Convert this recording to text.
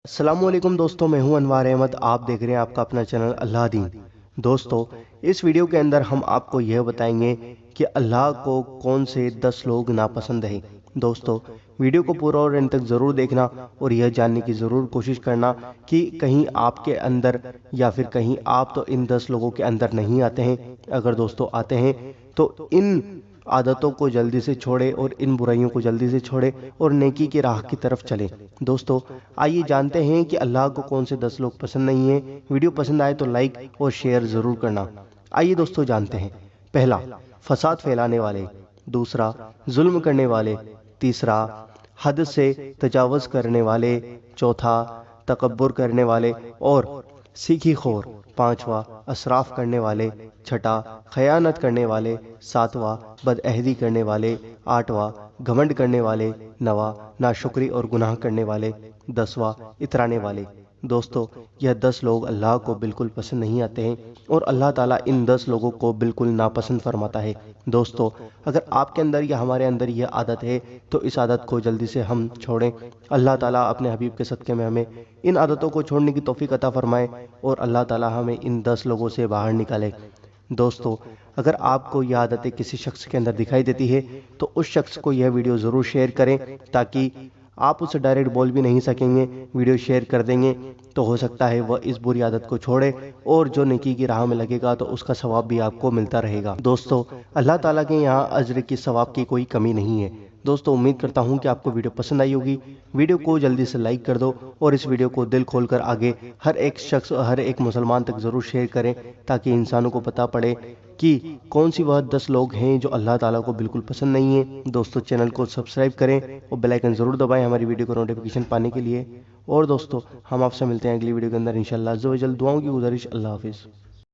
السلام علیکم دوستوں، میں ہوں انوار احمد۔ آپ دیکھ رہے ہیں آپ کا اپنا چینل اللہ دین۔ دوستوں، اس ویڈیو کے اندر ہم آپ کو یہ بتائیں گے کہ اللہ کو کون سے 10 لوگ ناپسند ہیں۔ دوستوں، ویڈیو کو پورا اور اینڈ تک ضرور دیکھنا اور یہ جاننے کی ضرور کوشش کرنا کہ کہیں آپ کے اندر یا پھر کہیں آپ تو ان 10 لوگوں کے اندر نہیں آتے ہیں۔ اگر دوستوں آتے ہیں تو ان عادتوں کو جلدی سے چھوڑے اور ان برائیوں کو جلدی سے چھوڑے اور نیکی کی راہ کی طرف چلیں۔ دوستوں، آئیے جانتے ہیں کہ اللہ کو کون سے 10 لوگ پسند نہیں ہیں۔ ویڈیو پسند آئے تو لائک اور شیئر ضرور کرنا۔ آئیے دوستوں جانتے ہیں۔ پہلا، فساد پھیلانے والے۔ دوسرا، ظلم کرنے والے۔ تیسرا، حد سے تجاوز کرنے والے۔ چوتھا، تکبر کرنے والے اور سیکھی خور۔ پانچواں، اسراف کرنے والے۔ چھٹا، خیانت کرنے والے۔ ساتواں، بدعہدی کرنے والے۔ آٹھواں، گھمنڈ کرنے والے۔ نواں، ناشکری اور گناہ کرنے والے۔ دسواں، اترانے والے۔ دوستو، یہ 10 لوگ اللہ کو بالکل پسند نہیں آتے ہیں اور اللہ تعالیٰ ان 10 لوگوں کو بالکل ناپسند فرماتا ہے۔ دوستو، اگر آپ کے اندر یا ہمارے اندر یہ عادت ہے تو اس عادت کو جلدی سے ہم چھوڑیں۔ اللہ تعالیٰ اپنے حبیب کے صدقے میں ہمیں ان عادتوں کو چھوڑنے کی توفیق عطا فرمائے اور اللہ تعالیٰ ہمیں ان 10 لوگوں سے باہر نکالے۔ دوستو، اگر آپ کو یہ عادتیں کسی شخص کے اندر دکھائی دیتی ہے تو اس شخص کو یہ ویڈیو ضرور شیئر کریں تاکہ آپ اسے ڈائریکٹ بول بھی نہیں سکیں گے، ویڈیو شیئر کر دیں گے تو ہو سکتا ہے وہ اس بری عادت کو چھوڑے اور جو نیکی کی راہ میں لگے گا تو اس کا ثواب بھی آپ کو ملتا رہے گا۔ دوستو، اللہ تعالیٰ کے یہاں اجر کی ثواب کی کوئی کمی نہیں ہے۔ دوستو، امید کرتا ہوں کہ آپ کو ویڈیو پسند آئی ہوگی۔ ویڈیو کو جلدی سے لائک کر دو اور اس ویڈیو کو دل کھول کر آگے ہر ایک شخص اور ہر ایک مسلمان تک ضرور شیئر کریں تاکہ انسانوں کو پتہ پڑے کہ کون سی وہ 10 لوگ ہیں جو اللہ تعالیٰ کو بالکل پسند نہیں ہیں۔ دوستو، چینل کو سبسکرائب کریں اور بیل آئیکن ضرور دبائیں ہماری ویڈیو کو نوٹیفیکیشن پانے کے لیے۔ اور دوستو، ہم آپ سے ملتے ہیں اگلی ویڈیو کے اندر انشاءاللہ عز و جل۔ دعاؤں کی گزارش۔ اللہ حافظ۔